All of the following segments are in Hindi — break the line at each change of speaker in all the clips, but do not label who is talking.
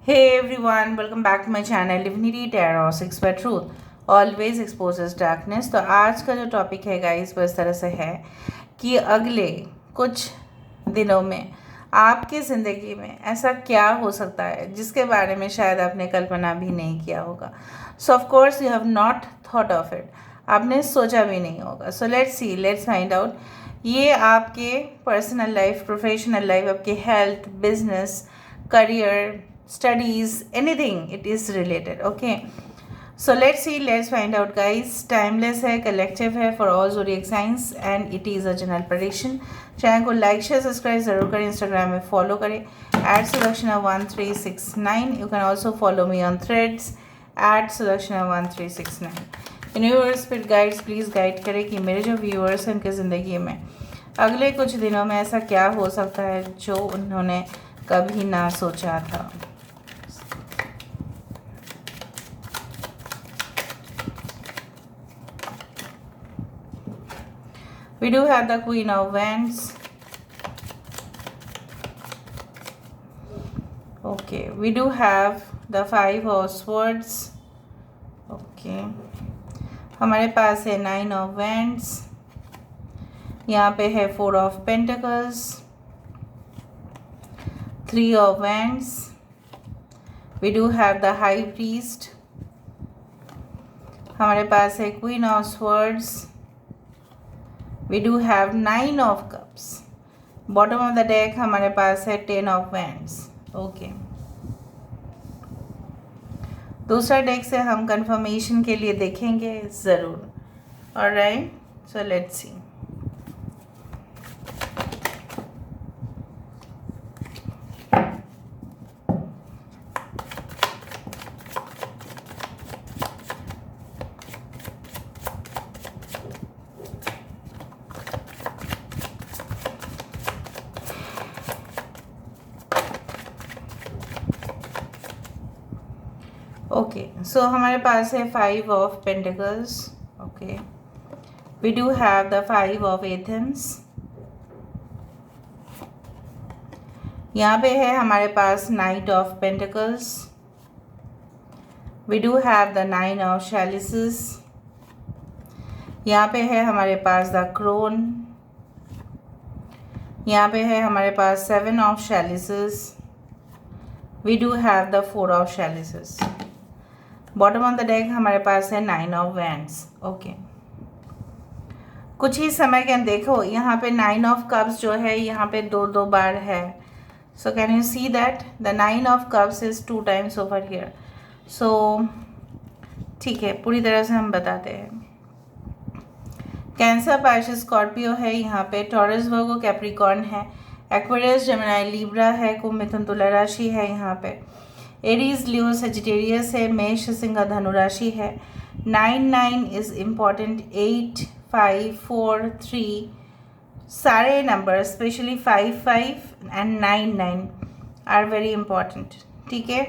Hey everyone, welcome back to my channel Divinity Tarot 6 by Truth always exposes darkness। तो आज का जो टॉपिक है गाइस वो इस तरह से है कि अगले कुछ दिनों में आपकी ज़िंदगी में ऐसा क्या हो सकता है जिसके बारे में शायद आपने कल्पना भी नहीं किया होगा। सो of course you have not thought of it, आपने सोचा भी नहीं होगा। So let's find out. ये आपके पर्सनल लाइफ, प्रोफेशनल लाइफ, आपके health, business, career, studies, anything it is related. Okay, so let's find out guys। Timeless है, कलेक्टिव है for all zodiac signs and it is a general prediction। Channel को लाइक शेयर सब्सक्राइब जरूर करें, इंस्टाग्राम में फॉलो करें @Sudakshana1369। You can also follow me on threads @Sudakshana1369। Universe spirit guides please guide करें कि मेरे जो व्यूअर्स हैं उनकी ज़िंदगी में अगले कुछ दिनों में ऐसा क्या हो सकता है जो उन्होंने कभी ना सोचा था। We do have the Queen of Wands. Okay, we do have the Five of Swords. Okay, हमारे पास है Nine of Wands। यहाँ पे है Four of Pentacles, Three of Wands। We do have the High Priest। हमारे पास है Queen of Swords। We do have Nine of Cups। Bottom of the deck हमारे पास है Ten of Wands। ओके, दूसरा डेक से हम कंफर्मेशन के लिए देखेंगे ज़रूर। Alright, so let's see. Okay, so हमारे पास है five of pentacles. Okay, we do have the five of Athens. यहाँ पे है हमारे पास knight of pentacles. We do have the nine of chalices. यहाँ पे है हमारे पास द क्रोन। यहाँ पे है हमारे पास seven of chalices. We do have the four of chalices. Bottom of the deck हमारे पास है नाइन ऑफ वैंड्स। ओके, कुछ ही समय के देखो यहाँ पे नाइन ऑफ कप्स जो है यहाँ पे दो बार है। So can you see that the nine of cups is 2 times over here. So ठीक है, पूरी तरह से हम बताते हैं। कैंसर, पाइसेस, स्कॉर्पियो है यहाँ पे, टॉरस, वर्गो, कैप्रिकॉर्न है, एक्वेरियस, जेमिनी, लिब्रा है, कुंभ, मिथुन, तुला राशि है यहाँ पे, एरीज, लियो, सेजिटेरियस है, मेष, सिंह, धनु राशि है। 9 इज इम्पॉर्टेंट, 8, 5, 4, 3 सारे number specially 5 and 9 are very important. ठीक है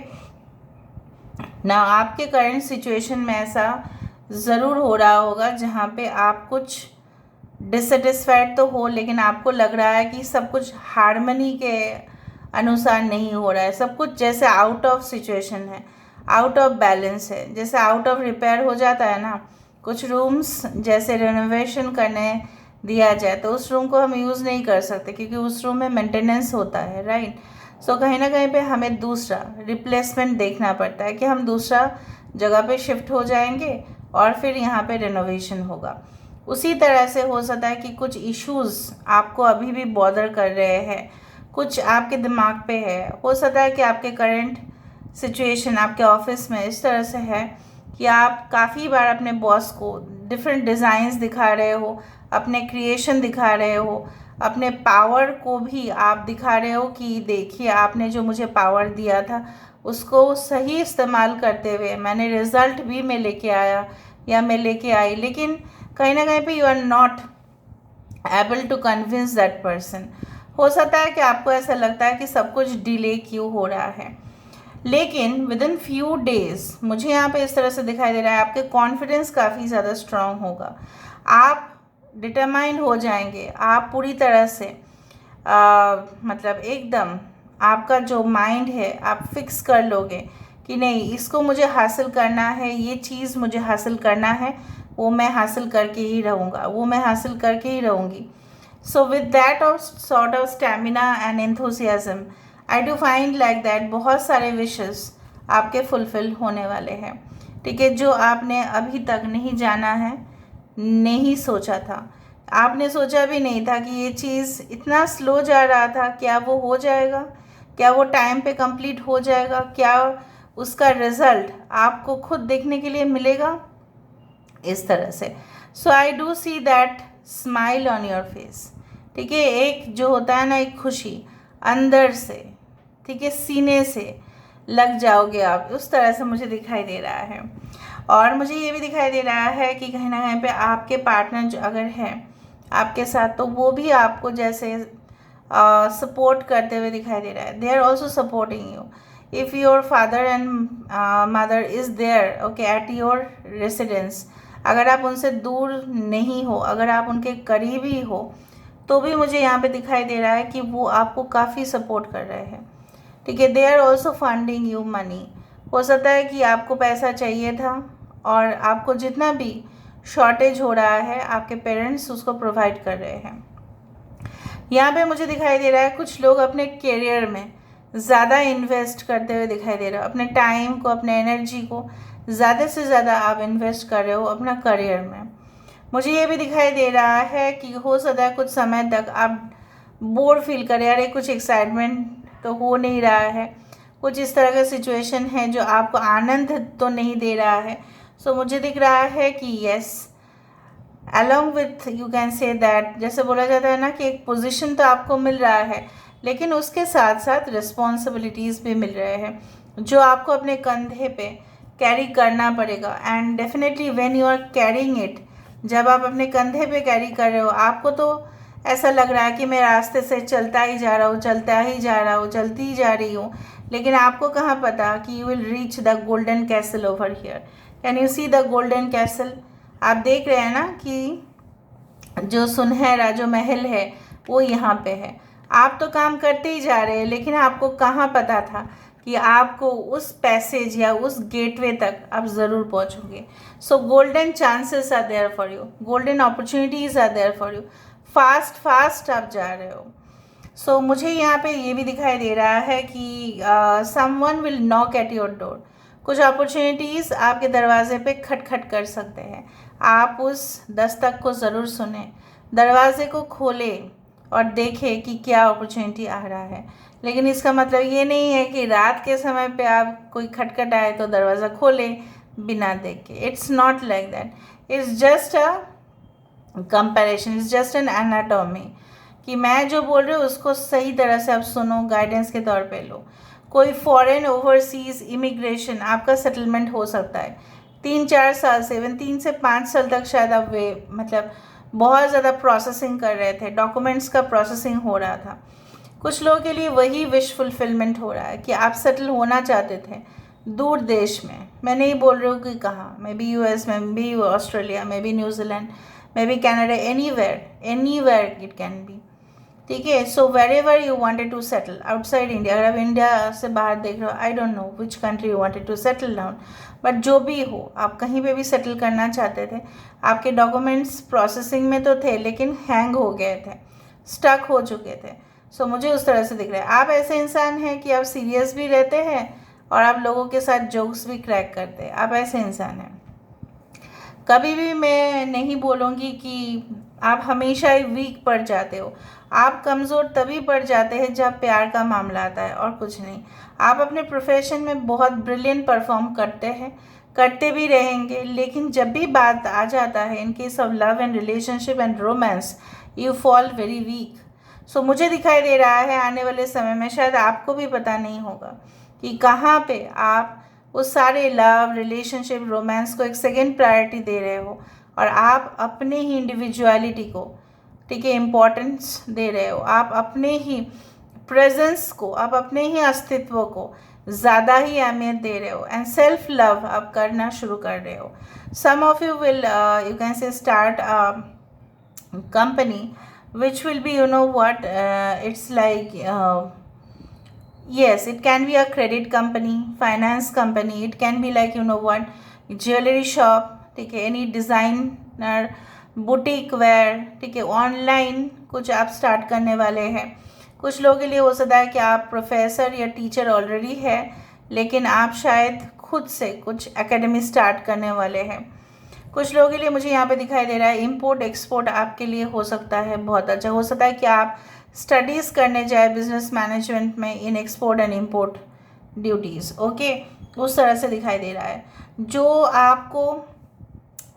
ना, आपके करंट सिचुएशन में ऐसा ज़रूर हो रहा होगा जहाँ पे आप कुछ डिससेटिस्फाइड तो हो, लेकिन आपको लग रहा है कि सब कुछ हार्मनी के अनुसार नहीं हो रहा है, सब कुछ जैसे आउट ऑफ सिचुएशन है, आउट ऑफ बैलेंस है, जैसे आउट ऑफ रिपेयर हो जाता है ना। कुछ रूम्स जैसे रेनोवेशन करने दिया जाए तो उस रूम को हम यूज़ नहीं कर सकते क्योंकि उस रूम में मेंटेनेंस होता है, राइट। सो कहीं ना कहीं पे हमें दूसरा रिप्लेसमेंट देखना पड़ता है कि हम दूसरा जगह पे शिफ्ट हो जाएंगे और फिर यहाँ पे रेनोवेशन होगा। उसी तरह से हो सकता है कि कुछ इश्यूज़ आपको अभी भी बॉदर कर रहे हैं, कुछ आपके दिमाग पे है। हो सकता है कि आपके करंट सिचुएशन आपके ऑफिस में इस तरह से है कि आप काफ़ी बार अपने बॉस को डिफरेंट डिज़ाइंस दिखा रहे हो, अपने क्रिएशन दिखा रहे हो, अपने पावर को भी आप दिखा रहे हो कि देखिए आपने जो मुझे पावर दिया था उसको सही इस्तेमाल करते हुए मैंने रिज़ल्ट भी मैं लेके आया या मैं लेके आई, लेकिन कहीं ना कहीं पे you are not able to convince that person. हो सकता है कि आपको ऐसा लगता है कि सब कुछ डिले क्यों हो रहा है, लेकिन विद इन फ्यू डेज मुझे यहाँ पे इस तरह से दिखाई दे रहा है आपके कॉन्फिडेंस काफ़ी ज़्यादा स्ट्रांग होगा, आप डिटरमाइन हो जाएंगे, आप पूरी तरह से मतलब एकदम आपका जो माइंड है आप फिक्स कर लोगे कि नहीं, इसको मुझे हासिल करना है, ये चीज़ मुझे हासिल करना है, वो मैं हासिल करके ही रहूँगा, वो मैं हासिल करके ही रहूँगी। So with that of sort of stamina and enthusiasm I do find like that बहुत सारे विशेस आपके फुलफिल होने वाले हैं, ठीक है, जो आपने अभी तक नहीं जाना है, नहीं सोचा था। आपने सोचा भी नहीं था कि ये चीज़ इतना स्लो जा रहा था, क्या वो हो जाएगा, क्या वो टाइम पे कंप्लीट हो जाएगा, क्या उसका रिज़ल्ट आपको खुद देखने के लिए मिलेगा, इस तरह से। So I do see that smile on your face, ठीक है, एक जो होता है ना, एक खुशी अंदर से, ठीक है, सीने से लग जाओगे आप, उस तरह से मुझे दिखाई दे रहा है। और मुझे ये भी दिखाई दे रहा है कि कहीं ना कहीं पे आपके पार्टनर जो अगर है आपके साथ, तो वो भी आपको जैसे सपोर्ट करते हुए दिखाई दे रहा है। They are also supporting you. If your father and mother is there okay at your residence, अगर आप उनसे दूर नहीं हो, अगर आप उनके करीब ही हो, तो भी मुझे यहाँ पे दिखाई दे रहा है कि वो आपको काफ़ी सपोर्ट कर रहे हैं, ठीक है। They are also funding you money. हो सकता है कि आपको पैसा चाहिए था और आपको जितना भी शॉर्टेज हो रहा है आपके पेरेंट्स उसको प्रोवाइड कर रहे हैं। यहाँ पे मुझे दिखाई दे रहा है कुछ लोग अपने करियर में ज़्यादा इन्वेस्ट करते हुए दिखाई दे रहे हो, अपने टाइम को, अपने एनर्जी को ज़्यादा से ज़्यादा आप इन्वेस्ट कर रहे हो अपना करियर में। मुझे ये भी दिखाई दे रहा है कि हो सकता है कुछ समय तक आप बोर फील करें, अरे कुछ एक्साइटमेंट तो हो नहीं रहा है, कुछ इस तरह का सिचुएशन है जो आपको आनंद तो नहीं दे रहा है। सो मुझे दिख रहा है कि yes, along with you can say that, जैसे बोला जाता है ना कि एक पोजीशन तो आपको मिल रहा है, लेकिन उसके साथ साथ रिस्पॉन्सिबिलिटीज़ भी मिल रहे हैं जो आपको अपने कंधे पे कैरी करना पड़ेगा। And definitely when you are carrying it, जब आप अपने कंधे पे कैरी कर रहे हो, आपको तो ऐसा लग रहा है कि मैं रास्ते से चलता ही जा रहा हूँ, चलता ही जा रहा हूँ, चलती ही जा रही हूँ, लेकिन आपको कहाँ पता कि you will reach the golden castle over here. Can you see the golden castle? आप देख रहे हैं ना कि जो सुनहरा जो महल है वो यहाँ पे है। आप तो काम करते ही जा रहे हैं, लेकिन आपको कहाँ पता था कि आपको उस पैसेज या उस गेटवे तक आप ज़रूर पहुँचोगे। So golden chances are there for you, golden opportunities are there for you. Fast fast आप जा रहे हो। सो मुझे यहाँ पे ये भी दिखाई दे रहा है कि someone will knock at your door. कुछ अपॉर्चुनिटीज़ आपके दरवाजे पे खटखट कर सकते हैं। आप उस दस्तक को ज़रूर सुने, दरवाजे को खोलें और देखें कि क्या अपॉर्चुनिटी आ रहा है। लेकिन इसका मतलब ये नहीं है कि रात के समय पे आप कोई खटखट आए तो दरवाज़ा खोलें बिना देख के। It's not like that, it's just a comparison, is just an anatomy कि मैं जो बोल रही हूँ उसको सही तरह से आप सुनो, गाइडेंस के तौर पे लो। कोई फॉरेन ओवरसीज इमिग्रेशन आपका सेटलमेंट हो सकता है 3-4 साल से, इवन 3 से 5 साल तक शायद आप वे मतलब बहुत ज़्यादा प्रोसेसिंग कर रहे थे, डॉक्यूमेंट्स का प्रोसेसिंग हो रहा था। कुछ लोगों के लिए वही विश फुलफिलमेंट हो रहा है कि आप सेटल होना चाहते थे दूर देश में। मैं नहीं बोल रही हूँ कि कहाँ, मे बी US में, maybe Australia, maybe New Zealand, maybe Canada, anywhere it can be, ठीक है। So wherever you wanted to settle outside India, अगर आप इंडिया से बाहर देख रहे हो, I don't know which country you wanted to settle down, but जो भी हो आप कहीं पे भी सेटल करना चाहते थे। आपके डॉक्यूमेंट्स प्रोसेसिंग में तो थे लेकिन हैंग हो गए थे, स्टक हो चुके थे। सो मुझे उस तरह से दिख रहा है। आप ऐसे इंसान हैं कि आप सीरियस भी रहते हैं और आप लोगों के साथ जोक्स भी क्रैक करते हैं। आप ऐसे इंसान हैं। कभी भी मैं नहीं बोलूँगी कि आप हमेशा ही वीक पड़ जाते हो। आप कमज़ोर तभी पड़ जाते हैं जब प्यार का मामला आता है, और कुछ नहीं। आप अपने प्रोफेशन में बहुत ब्रिलियंट परफॉर्म करते हैं, करते भी रहेंगे, लेकिन जब भी बात आ जाता है in case of love and relationship and romance, you fall very weak. So मुझे दिखाई दे रहा है आने वाले समय में, शायद आपको भी पता नहीं होगा कि कहाँ पे आप उस सारे लव, रिलेशनशिप, रोमांस को एक सेकेंड प्रायोरिटी दे रहे हो और आप अपने ही इंडिविजुअलिटी को, ठीक है, इम्पोर्टेंस दे रहे हो। आप अपने ही प्रेजेंस को, आप अपने ही अस्तित्व को ज़्यादा ही अहमियत दे रहे हो एंड सेल्फ लव आप करना शुरू कर रहे हो। Some of you will you can say start company which will be, you know what, it's like Yes, it can be a credit company, finance company, it can be like what, jewelry shop, ठीक है, any designer, बुटीक वेयर, ठीक है, ऑनलाइन कुछ आप स्टार्ट करने वाले हैं। कुछ लोगों के लिए हो सकता है कि आप प्रोफेसर या टीचर ऑलरेडी है, लेकिन आप शायद खुद से कुछ एकेडमी स्टार्ट करने वाले हैं। कुछ लोगों के लिए मुझे यहाँ पे दिखाई दे रहा है इंपोर्ट एक्सपोर्ट आपके लिए हो सकता है बहुत अच्छा। हो सकता है कि आप स्टडीज़ करने जाए बिजनेस मैनेजमेंट में in export and import duties, okay, उस तरह से दिखाई दे रहा है। जो आपको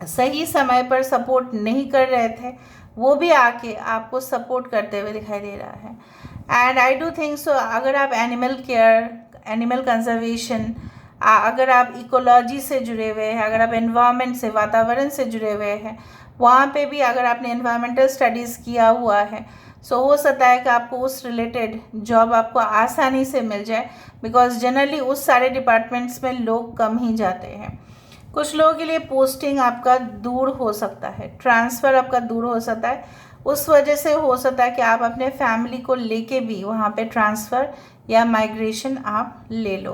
सही समय पर सपोर्ट नहीं कर रहे थे वो भी आके आपको सपोर्ट करते हुए दिखाई दे रहा है। And I do think so, अगर आप एनिमल केयर, एनिमल कंजर्वेशन, अगर आप इकोलॉजी से जुड़े हुए हैं, अगर आप एनवायरनमेंट से, वातावरण से जुड़े हुए हैं, वहाँ पे भी अगर आपने एनवायरमेंटल स्टडीज़ किया हुआ है, सो हो सकता है कि आपको उस रिलेटेड जॉब आपको आसानी से मिल जाए, बिकॉज जनरली उस सारे डिपार्टमेंट्स में लोग कम ही जाते हैं। कुछ लोगों के लिए पोस्टिंग आपका दूर हो सकता है, ट्रांसफ़र आपका दूर हो सकता है, उस वजह से हो सकता है कि आप अपने फैमिली को लेके भी वहाँ पे ट्रांसफ़र या माइग्रेशन आप ले लो।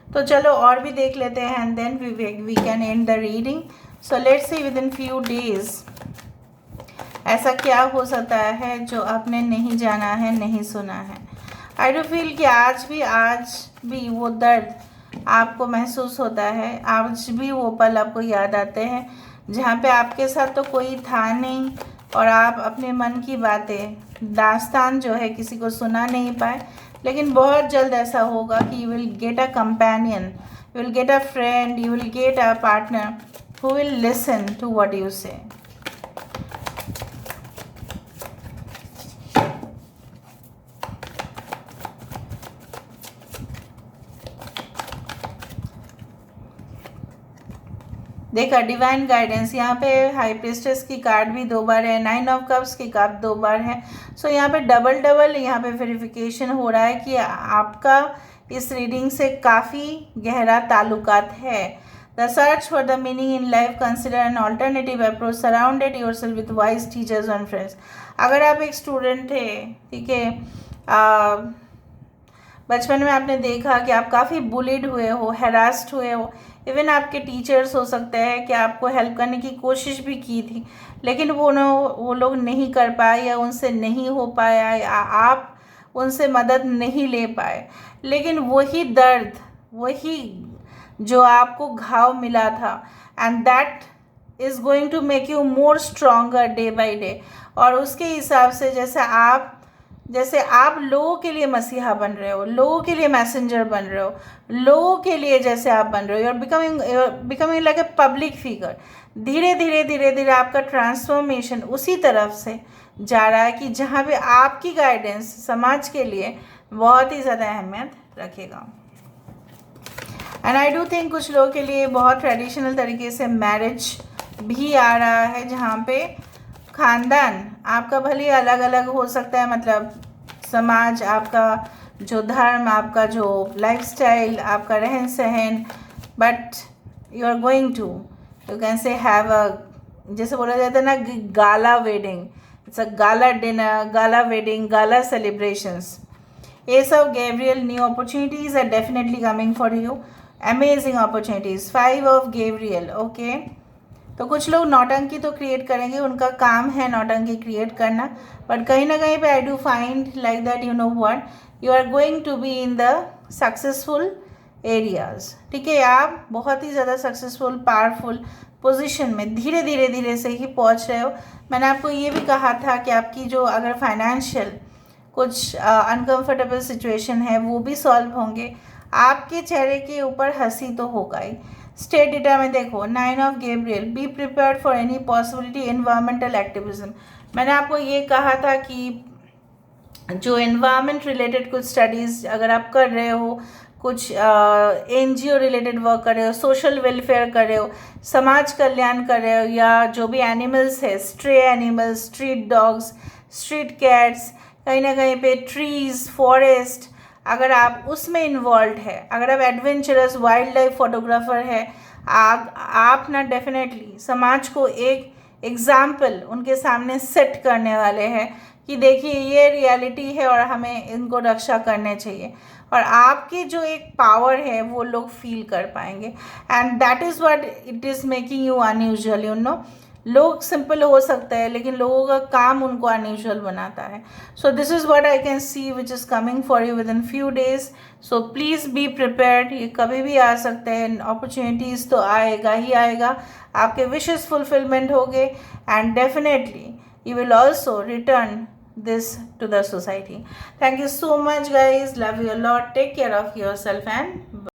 तो चलो और भी देख लेते हैं and then we can end the reading. So let's see within few days ऐसा क्या हो सकता है जो आपने नहीं जाना है, नहीं सुना है। आई डू फील कि आज भी वो दर्द आपको महसूस होता है, आज भी वो पल आपको याद आते हैं जहाँ पे आपके साथ तो कोई था नहीं और आप अपने मन की बातें, दास्तान जो है किसी को सुना नहीं पाए। लेकिन बहुत जल्द ऐसा होगा कि you will get a companion, you will get a friend, you will get a partner who will listen to what you say. देखा डिवाइन गाइडेंस, यहाँ पे हाई प्रिस्टेस की कार्ड भी 2 बार है, 9 ऑफ कप्स की कार्ड 2 बार है। सो यहाँ पे डबल यहाँ पे वेरिफिकेशन हो रहा है कि आपका इस रीडिंग से काफ़ी गहरा ताल्लुकात है। The search for the meaning in life, consider an alternative approach, surrounded yourself with wise teachers and friends. अगर आप एक स्टूडेंट थे, ठीक है, बचपन में आपने देखा कि आप काफ़ी बुलिड हुए हो, हैरास्ड हुए हो, इवन आपके टीचर्स हो सकते हैं कि आपको हेल्प करने की कोशिश भी की थी, लेकिन वो लोग नहीं कर पाए या उनसे नहीं हो पाया या आप उनसे मदद नहीं ले पाए। लेकिन वही दर्द, वही जो आपको घाव मिला था, and that is going to make you more stronger day by day. और उसके हिसाब से जैसे आप लोगों के लिए मसीहा बन रहे हो, लोगों के लिए मैसेंजर बन रहे हो, लोगों के लिए जैसे आप बन रहे हो, you are becoming like a public figure. धीरे धीरे आपका ट्रांसफॉर्मेशन उसी तरफ से जा रहा है कि जहाँ पे आपकी गाइडेंस समाज के लिए बहुत ही ज़्यादा अहमियत रखेगा। एंड आई डू थिंक कुछ लोगों के लिए बहुत ट्रेडिशनल तरीके से मैरिज भी आ रहा है, जहाँ पे ख़ानदान आपका भले अलग अलग हो सकता है, मतलब समाज, आपका जो धर्म, आपका जो लाइफस्टाइल, आपका रहन सहन, but you are going to, you can say have a, जैसे बोला जाता है ना, gala wedding, it's a gala dinner, gala wedding, gala celebrations. Ace of Gabriel, new opportunities are definitely coming for you, amazing opportunities। 5 of Gabriel, okay। तो कुछ लोग नौटंकी तो क्रिएट करेंगे, उनका काम है नौटंकी क्रिएट करना, बट कहीं ना कहीं पे I do find like that, you know what, you are going to be in the successful areas, ठीक है। आप बहुत ही ज़्यादा सक्सेसफुल, पावरफुल पोजीशन में धीरे से ही पहुंच रहे हो। मैंने आपको ये भी कहा था कि आपकी जो अगर फाइनेंशियल कुछ अनकंफर्टेबल सिचुएशन है वो भी सॉल्व होंगे, आपके चेहरे के ऊपर हंसी तो होगा ही। स्टेट डेटा में देखो, 9 of Gabriel, be prepared for any possibility environmental activism. मैंने आपको ये कहा था कि जो एनवायरमेंट रिलेटेड कुछ स्टडीज़ अगर आप कर रहे हो, कुछ NGO रिलेटेड वर्क कर रहे हो, सोशल वेलफेयर कर रहे हो, समाज कल्याण कर रहे हो, या जो भी एनिमल्स है, stray animals, street dogs, street cats, कहीं ना कहीं पे ट्रीज़, फॉरेस्ट, अगर आप उसमें इन्वॉल्व है, अगर आप एडवेंचरस वाइल्ड लाइफ फोटोग्राफर है, आप ना डेफिनेटली समाज को एक एग्जाम्पल उनके सामने सेट करने वाले हैं कि देखिए ये रियलिटी है और हमें इनको रक्षा करने चाहिए। और आपकी जो एक पावर है वो लोग फील कर पाएंगे, and that is what it is making you unusual, you know. लोग सिंपल हो सकते हैं लेकिन लोगों का काम उनको अनयूजुअल बनाता है। So this is what I can see which is coming for you with in few days. So please be prepared, ये कभी भी आ सकते हैं, अपॉर्चुनिटीज़ तो आएगा ही आएगा, आपके विशेस फुलफिलमेंट होंगे, and definitely you will also return this to the society. Thank you so much guys, love you a lot, take care of yourself and